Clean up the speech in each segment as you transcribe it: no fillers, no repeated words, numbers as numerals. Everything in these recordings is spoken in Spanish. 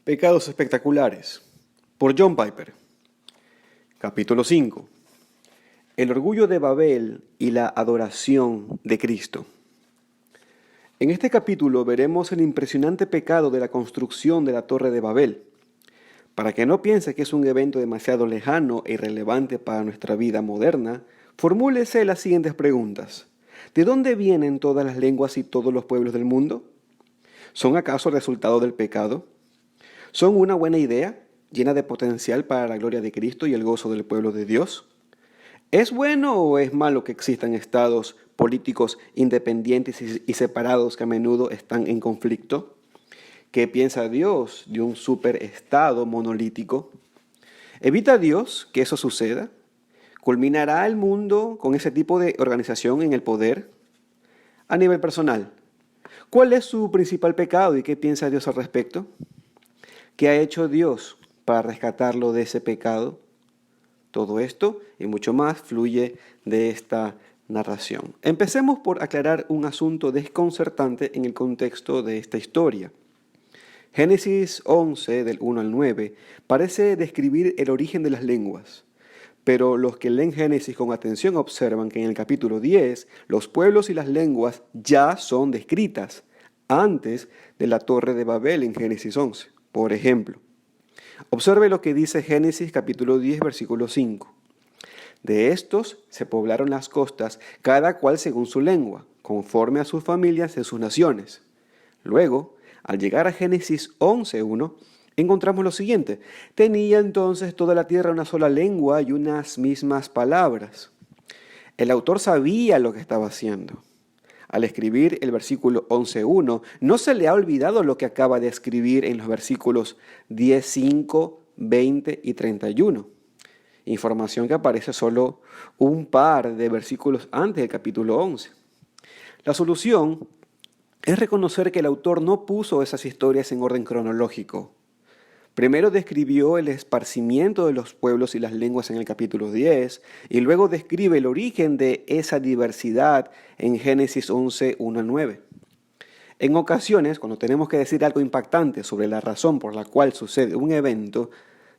Pecados espectaculares, por John Piper. Capítulo 5. El orgullo de Babel y la adoración de Cristo. En este capítulo veremos el impresionante pecado de la construcción de la Torre de Babel. Para que no piense que es un evento demasiado lejano e irrelevante para nuestra vida moderna, formúlese las siguientes preguntas. ¿De dónde vienen todas las lenguas y todos los pueblos del mundo? ¿Son acaso resultado del pecado? ¿Son una buena idea, llena de potencial para la gloria de Cristo y el gozo del pueblo de Dios? ¿Es bueno o es malo que existan estados políticos independientes y separados que a menudo están en conflicto? ¿Qué piensa Dios de un superestado monolítico? ¿Evita Dios que eso suceda? ¿Culminará el mundo con ese tipo de organización en el poder? A nivel personal, ¿cuál es su principal pecado y qué piensa Dios al respecto? ¿Qué ha hecho Dios para rescatarlo de ese pecado? Todo esto y mucho más fluye de esta narración. Empecemos por aclarar un asunto desconcertante en el contexto de esta historia. Génesis 11, del 1 al 9, parece describir el origen de las lenguas, pero los que leen Génesis con atención observan que en el capítulo 10 los pueblos y las lenguas ya son descritas antes de la Torre de Babel en Génesis 11. Por ejemplo, observe lo que dice Génesis capítulo 10, versículo 5. De estos se poblaron las costas, cada cual según su lengua, conforme a sus familias y sus naciones. Luego, al llegar a Génesis 11:1, encontramos lo siguiente. Tenía entonces toda la tierra una sola lengua y unas mismas palabras. El autor sabía lo que estaba haciendo. Al escribir el versículo 11:1, no se le ha olvidado lo que acaba de escribir en los versículos 10:5, 20 y 31. Información que aparece solo un par de versículos antes del capítulo 11. La solución es reconocer que el autor no puso esas historias en orden cronológico. Primero describió el esparcimiento de los pueblos y las lenguas en el capítulo 10 y luego describe el origen de esa diversidad en Génesis 11, 1 al 9. En ocasiones, cuando tenemos que decir algo impactante sobre la razón por la cual sucede un evento,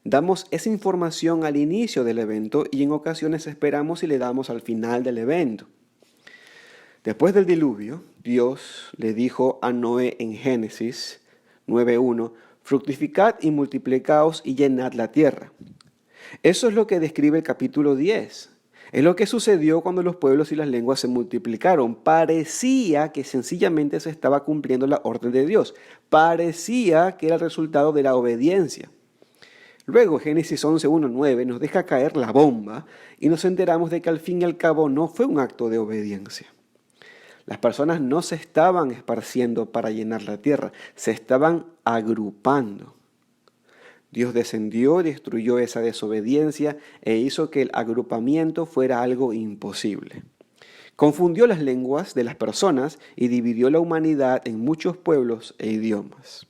damos esa información al inicio del evento y en ocasiones esperamos y le damos al final del evento. Después del diluvio, Dios le dijo a Noé en Génesis 9:1, fructificad y multiplicaos y llenad la tierra. Eso es lo que describe el capítulo 10. Es lo que sucedió cuando los pueblos y las lenguas se multiplicaron. Parecía que sencillamente se estaba cumpliendo la orden de Dios. Parecía que era el resultado de la obediencia. Luego Génesis 11:1-9 nos deja caer la bomba y nos enteramos de que al fin y al cabo no fue un acto de obediencia. Las personas no se estaban esparciendo para llenar la tierra, se estaban agrupando. Dios descendió, destruyó esa desobediencia e hizo que el agrupamiento fuera algo imposible. Confundió las lenguas de las personas y dividió la humanidad en muchos pueblos e idiomas.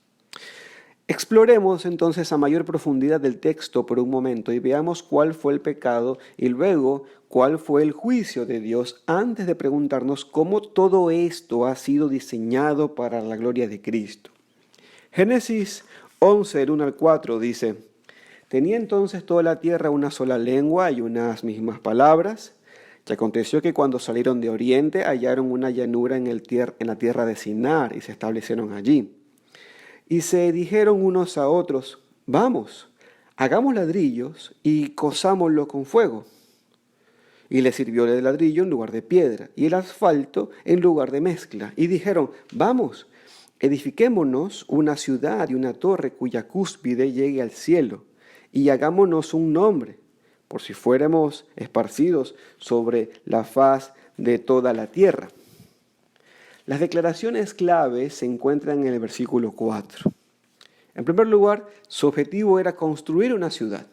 Exploremos entonces a mayor profundidad del texto por un momento y veamos cuál fue el pecado y luego cuál fue el juicio de Dios antes de preguntarnos cómo todo esto ha sido diseñado para la gloria de Cristo. Génesis 11, del 1 al 4 dice, tenía entonces toda la tierra una sola lengua y unas mismas palabras. Y aconteció que cuando salieron de oriente hallaron una llanura en la tierra de Sinar y se establecieron allí. Y se dijeron unos a otros, vamos, hagamos ladrillos y cozámoslo con fuego. Y les sirvió el ladrillo en lugar de piedra y el asfalto en lugar de mezcla. Y dijeron, vamos, edifiquémonos una ciudad y una torre cuya cúspide llegue al cielo y hagámonos un nombre, por si fuéramos esparcidos sobre la faz de toda la tierra. Las declaraciones clave se encuentran en el versículo 4. En primer lugar, su objetivo era construir una ciudad.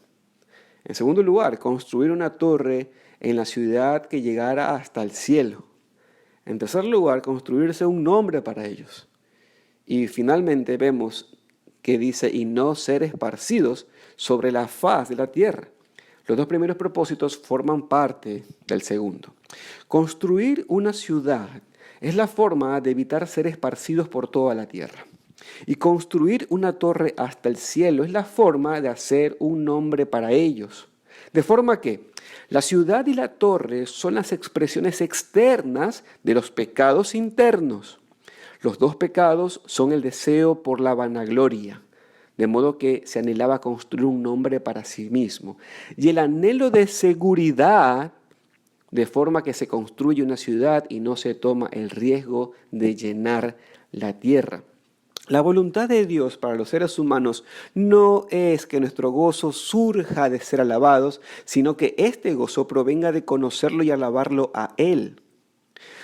En segundo lugar, construir una torre en la ciudad que llegara hasta el cielo. En tercer lugar, construirse un nombre para ellos. Y finalmente vemos que dice, y no ser esparcidos sobre la faz de la tierra. Los dos primeros propósitos forman parte del segundo. Construir una ciudad es la forma de evitar ser esparcidos por toda la tierra. Y construir una torre hasta el cielo es la forma de hacer un nombre para ellos. De forma que la ciudad y la torre son las expresiones externas de los pecados internos. Los dos pecados son el deseo por la vanagloria, de modo que se anhelaba construir un nombre para sí mismo, y el anhelo de seguridad, de forma que se construye una ciudad y no se toma el riesgo de llenar la tierra. La voluntad de Dios para los seres humanos no es que nuestro gozo surja de ser alabados, sino que este gozo provenga de conocerlo y alabarlo a Él.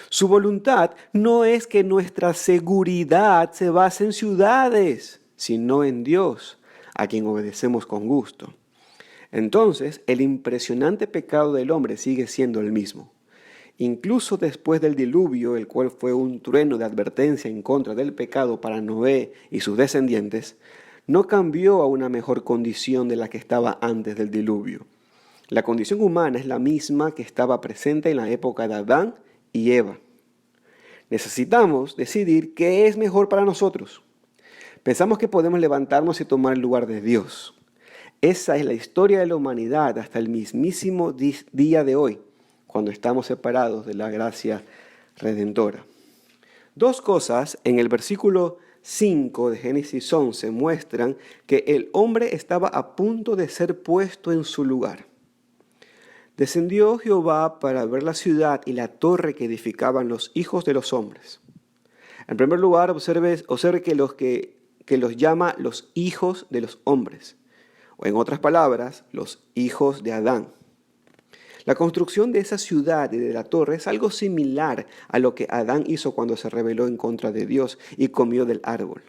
Su voluntad no es que nuestra seguridad se base en ciudades, sino en Dios, a quien obedecemos con gusto. Entonces, el impresionante pecado del hombre sigue siendo el mismo. Incluso después del diluvio, el cual fue un trueno de advertencia en contra del pecado para Noé y sus descendientes, no cambió a una mejor condición de la que estaba antes del diluvio. La condición humana es la misma que estaba presente en la época de Adán y Eva. Necesitamos decidir qué es mejor para nosotros. Pensamos que podemos levantarnos y tomar el lugar de Dios. Esa es la historia de la humanidad hasta el mismísimo día de hoy, cuando estamos separados de la gracia redentora. Dos cosas en el versículo 5 de Génesis 11 muestran que el hombre estaba a punto de ser puesto en su lugar. Descendió Jehová para ver la ciudad y la torre que edificaban los hijos de los hombres. En primer lugar, observe que los llama los hijos de los hombres, o en otras palabras, los hijos de Adán. La construcción de esa ciudad y de la torre es algo similar a lo que Adán hizo cuando se rebeló en contra de Dios y comió del árbol.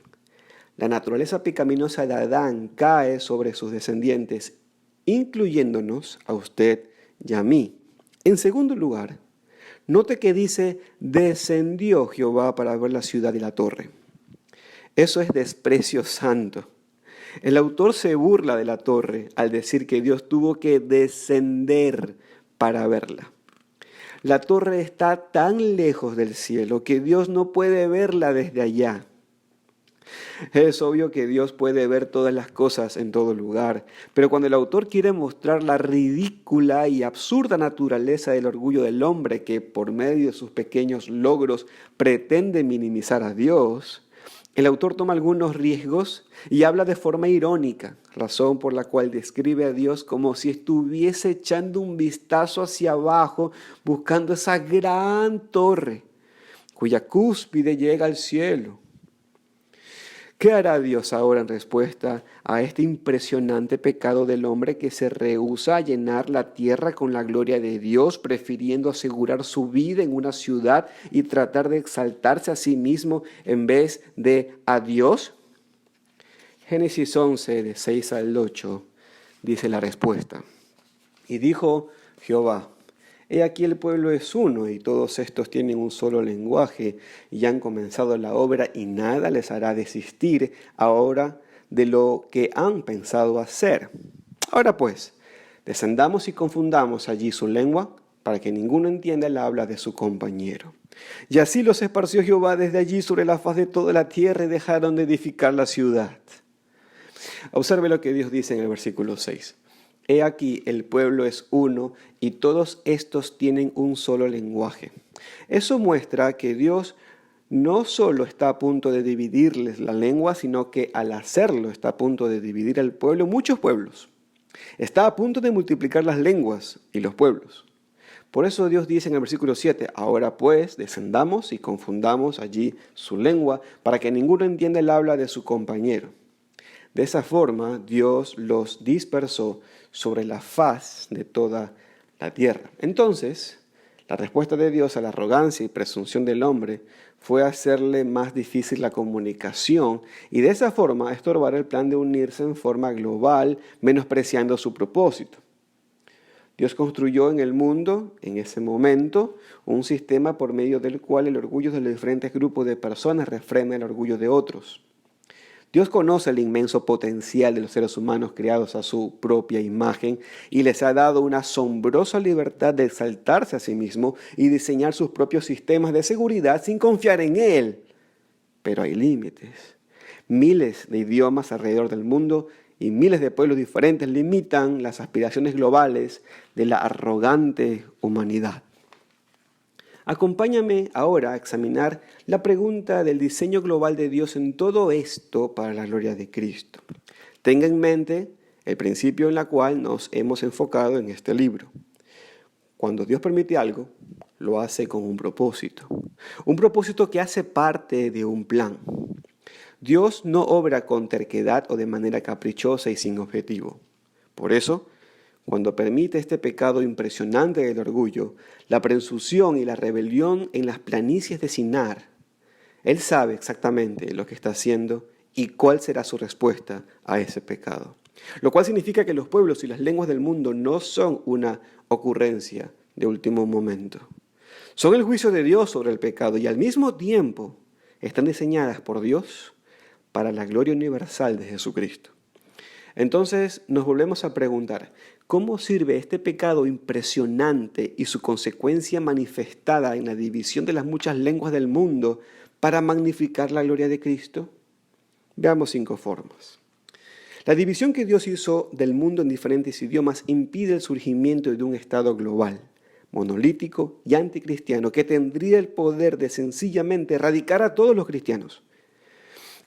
La naturaleza pecaminosa de Adán cae sobre sus descendientes, incluyéndonos a usted y a mí. En segundo lugar, note que dice, descendió Jehová para ver la ciudad y la torre. Eso es desprecio santo. El autor se burla de la torre al decir que Dios tuvo que descender para verla. La torre está tan lejos del cielo que Dios no puede verla desde allá. Es obvio que Dios puede ver todas las cosas en todo lugar, pero cuando el autor quiere mostrar la ridícula y absurda naturaleza del orgullo del hombre que por medio de sus pequeños logros pretende minimizar a Dios, el autor toma algunos riesgos y habla de forma irónica, razón por la cual describe a Dios como si estuviese echando un vistazo hacia abajo buscando esa gran torre cuya cúspide llega al cielo. ¿Qué hará Dios ahora en respuesta a este impresionante pecado del hombre que se rehúsa a llenar la tierra con la gloria de Dios, prefiriendo asegurar su vida en una ciudad y tratar de exaltarse a sí mismo en vez de a Dios? Génesis 11, de 6 al 8, dice la respuesta. Y dijo Jehová, he aquí el pueblo es uno, y todos estos tienen un solo lenguaje, y han comenzado la obra, y nada les hará desistir ahora de lo que han pensado hacer. Ahora pues, descendamos y confundamos allí su lengua, para que ninguno entienda el habla de su compañero. Y así los esparció Jehová desde allí sobre la faz de toda la tierra, y dejaron de edificar la ciudad. Observe lo que Dios dice en el versículo 6. He aquí, el pueblo es uno y todos estos tienen un solo lenguaje. Eso muestra que Dios no solo está a punto de dividirles la lengua, sino que al hacerlo está a punto de dividir al pueblo, muchos pueblos. Está a punto de multiplicar las lenguas y los pueblos. Por eso Dios dice en el versículo 7, ahora pues descendamos y confundamos allí su lengua para que ninguno entienda el habla de su compañero. De esa forma Dios los dispersó sobre la faz de toda la tierra. Entonces, la respuesta de Dios a la arrogancia y presunción del hombre fue hacerle más difícil la comunicación y de esa forma estorbar el plan de unirse en forma global, menospreciando su propósito. Dios construyó en el mundo, en ese momento, un sistema por medio del cual el orgullo de los diferentes grupos de personas refrena el orgullo de otros. Dios conoce el inmenso potencial de los seres humanos creados a su propia imagen y les ha dado una asombrosa libertad de exaltarse a sí mismo y diseñar sus propios sistemas de seguridad sin confiar en Él. Pero hay límites. Miles de idiomas alrededor del mundo y miles de pueblos diferentes limitan las aspiraciones globales de la arrogante humanidad. Acompáñame ahora a examinar la pregunta del diseño global de Dios en todo esto para la gloria de Cristo. Tenga en mente el principio en el cual nos hemos enfocado en este libro. Cuando Dios permite algo, lo hace con un propósito que hace parte de un plan. Dios no obra con terquedad o de manera caprichosa y sin objetivo. Por eso, cuando permite este pecado impresionante del orgullo, la presunción y la rebelión en las planicies de Sinar, Él sabe exactamente lo que está haciendo y cuál será su respuesta a ese pecado. Lo cual significa que los pueblos y las lenguas del mundo no son una ocurrencia de último momento. Son el juicio de Dios sobre el pecado y al mismo tiempo están diseñadas por Dios para la gloria universal de Jesucristo. Entonces nos volvemos a preguntar, ¿cómo sirve este pecado impresionante y su consecuencia manifestada en la división de las muchas lenguas del mundo para magnificar la gloria de Cristo? Veamos 5 formas. La división que Dios hizo del mundo en diferentes idiomas impide el surgimiento de un Estado global, monolítico y anticristiano que tendría el poder de sencillamente erradicar a todos los cristianos.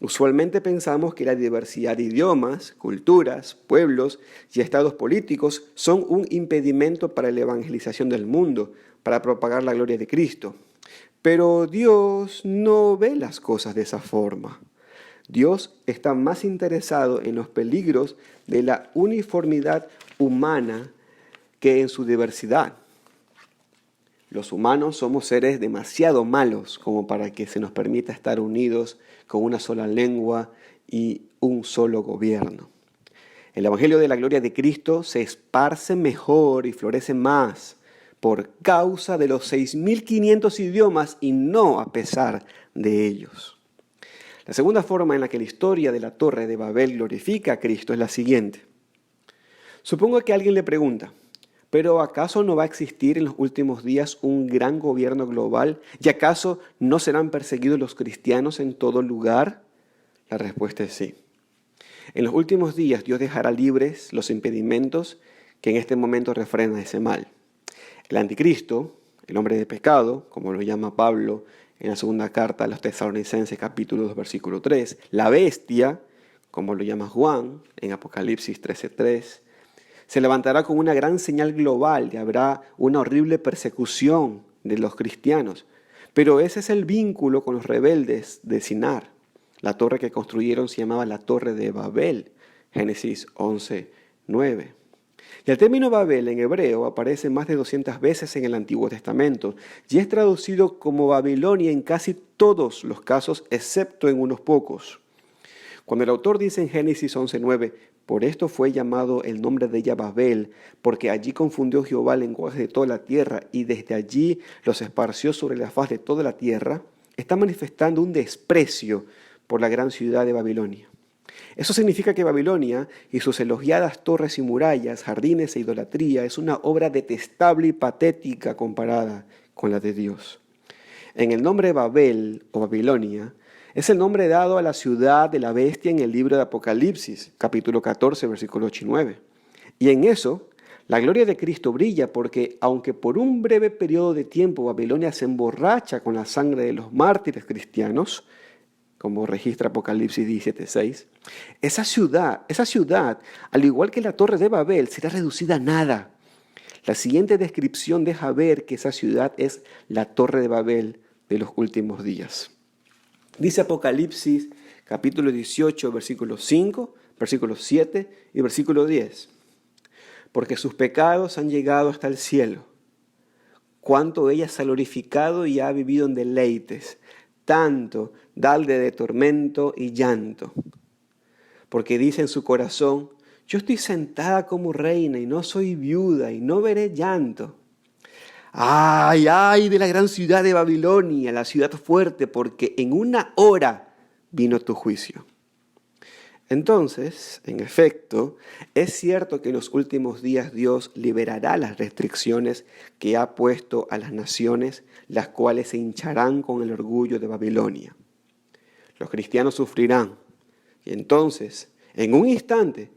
Usualmente pensamos que la diversidad de idiomas, culturas, pueblos y estados políticos son un impedimento para la evangelización del mundo, para propagar la gloria de Cristo. Pero Dios no ve las cosas de esa forma. Dios está más interesado en los peligros de la uniformidad humana que en su diversidad. Los humanos somos seres demasiado malos como para que se nos permita estar unidos con una sola lengua y un solo gobierno. El Evangelio de la gloria de Cristo se esparce mejor y florece más por causa de los 6.500 idiomas y no a pesar de ellos. La segunda forma en la que la historia de la Torre de Babel glorifica a Cristo es la siguiente. Supongo que alguien le pregunta, ¿pero acaso no va a existir en los últimos días un gran gobierno global? ¿Y acaso no serán perseguidos los cristianos en todo lugar? La respuesta es sí. En los últimos días Dios dejará libres los impedimentos que en este momento refrenan ese mal. El anticristo, el hombre de pecado, como lo llama Pablo en la segunda carta a los Tesalonicenses capítulo 2 versículo 3, la bestia, como lo llama Juan en Apocalipsis 13:3, se levantará con una gran señal global y habrá una horrible persecución de los cristianos. Pero ese es el vínculo con los rebeldes de Sinar. La torre que construyeron se llamaba la Torre de Babel, Génesis 11:9. Y el término Babel en hebreo aparece más de 200 veces en el Antiguo Testamento y es traducido como Babilonia en casi todos los casos, excepto en unos pocos. Cuando el autor dice en Génesis 11:9, por esto fue llamado el nombre de ella Babel, porque allí confundió Jehová lenguajes de toda la tierra y desde allí los esparció sobre la faz de toda la tierra, está manifestando un desprecio por la gran ciudad de Babilonia. Eso significa que Babilonia y sus elogiadas torres y murallas, jardines e idolatría es una obra detestable y patética comparada con la de Dios. En el nombre Babel o Babilonia, es el nombre dado a la ciudad de la bestia en el libro de Apocalipsis, capítulo 14, versículos 8 y 9. Y en eso, la gloria de Cristo brilla porque, aunque por un breve periodo de tiempo Babilonia se emborracha con la sangre de los mártires cristianos, como registra Apocalipsis 17:6, esa ciudad, al igual que la Torre de Babel, será reducida a nada. La siguiente descripción deja ver que esa ciudad es la Torre de Babel de los últimos días. Dice Apocalipsis capítulo 18, versículo 5, versículo 7 y versículo 10. Porque sus pecados han llegado hasta el cielo. Cuánto ella se ha glorificado y ha vivido en deleites, tanto darle de tormento y llanto. Porque dice en su corazón, yo estoy sentada como reina y no soy viuda y no veré llanto. ¡Ay, ay de la gran ciudad de Babilonia, la ciudad fuerte, porque en una hora vino tu juicio! Entonces, en efecto, es cierto que en los últimos días Dios liberará las restricciones que ha puesto a las naciones, las cuales se hincharán con el orgullo de Babilonia. Los cristianos sufrirán, Y entonces, en un instante,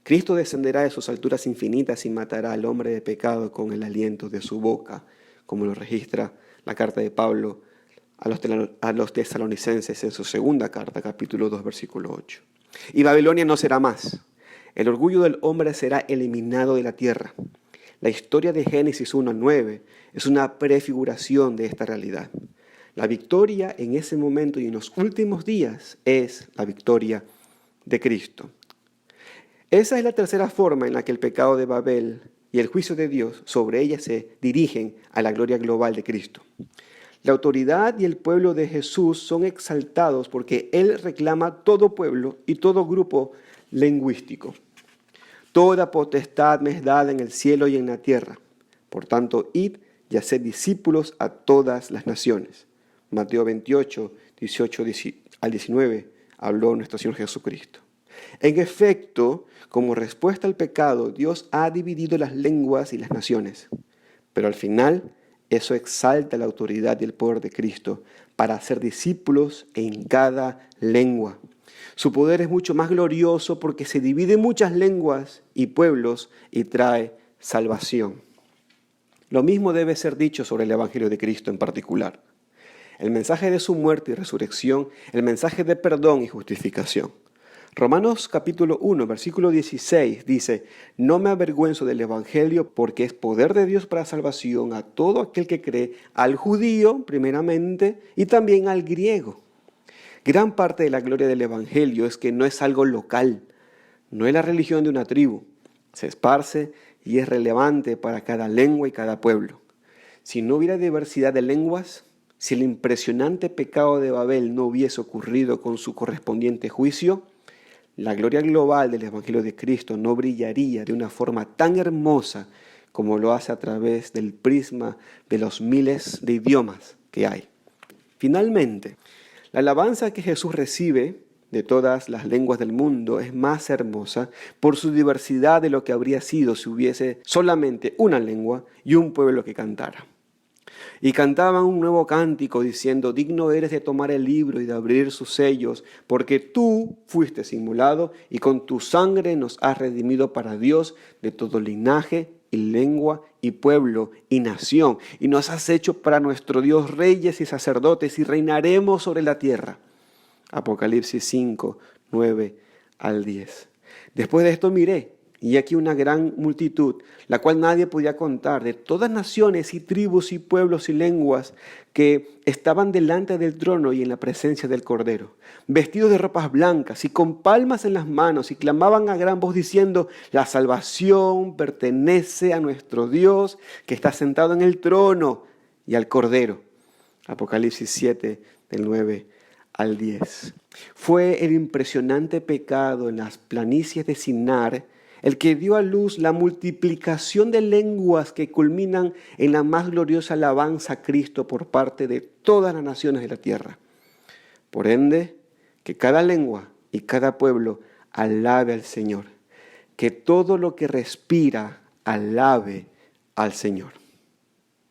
Cristo descenderá de sus alturas infinitas y matará al hombre de pecado con el aliento de su boca, como lo registra la carta de Pablo a los tesalonicenses en su segunda carta, capítulo 2, versículo 8. Y Babilonia no será más. El orgullo del hombre será eliminado de la tierra. La historia de Génesis 1 al 9 es una prefiguración de esta realidad. La victoria en ese momento y en los últimos días es la victoria de Cristo. Esa es la tercera forma en la que el pecado de Babel y el juicio de Dios sobre ella se dirigen a la gloria global de Cristo. La autoridad y el pueblo de Jesús son exaltados porque Él reclama todo pueblo y todo grupo lingüístico. Toda potestad me es dada en el cielo y en la tierra. Por tanto, id y haced discípulos a todas las naciones. Mateo 28, 18 al 19, habló nuestro Señor Jesucristo. En efecto, como respuesta al pecado, Dios ha dividido las lenguas y las naciones. Pero al final, eso exalta la autoridad y el poder de Cristo para hacer discípulos en cada lengua. Su poder es mucho más glorioso porque se divide en muchas lenguas y pueblos y trae salvación. Lo mismo debe ser dicho sobre el Evangelio de Cristo en particular. El mensaje de su muerte y resurrección, el mensaje de perdón y justificación. Romanos capítulo 1, versículo 16 dice: no me avergüenzo del Evangelio porque es poder de Dios para salvación a todo aquel que cree, al judío primeramente y también al griego. Gran parte de la gloria del Evangelio es que no es algo local, no es la religión de una tribu. Se esparce y es relevante para cada lengua y cada pueblo. Si no hubiera diversidad de lenguas, si el impresionante pecado de Babel no hubiese ocurrido con su correspondiente juicio, la gloria global del Evangelio de Cristo no brillaría de una forma tan hermosa como lo hace a través del prisma de los miles de idiomas que hay. Finalmente, la alabanza que Jesús recibe de todas las lenguas del mundo es más hermosa por su diversidad de lo que habría sido si hubiese solamente una lengua y un pueblo que cantara. Y cantaban un nuevo cántico diciendo: digno eres de tomar el libro y de abrir sus sellos, porque tú fuiste inmolado y con tu sangre nos has redimido para Dios de todo linaje y lengua y pueblo y nación. Y nos has hecho para nuestro Dios reyes y sacerdotes y reinaremos sobre la tierra. Apocalipsis 5, 9 al 10. Después de esto miré, y aquí una gran multitud, la cual nadie podía contar, de todas naciones y tribus y pueblos y lenguas, que estaban delante del trono y en la presencia del Cordero, vestidos de ropas blancas y con palmas en las manos, y clamaban a gran voz diciendo: la salvación pertenece a nuestro Dios, que está sentado en el trono, y al Cordero. Apocalipsis 7, del 9 al 10. Fue el impresionante pecado en las planicies de Sinar el que dio a luz la multiplicación de lenguas que culminan en la más gloriosa alabanza a Cristo por parte de todas las naciones de la tierra. Por ende, que cada lengua y cada pueblo alabe al Señor. Que todo lo que respira alabe al Señor.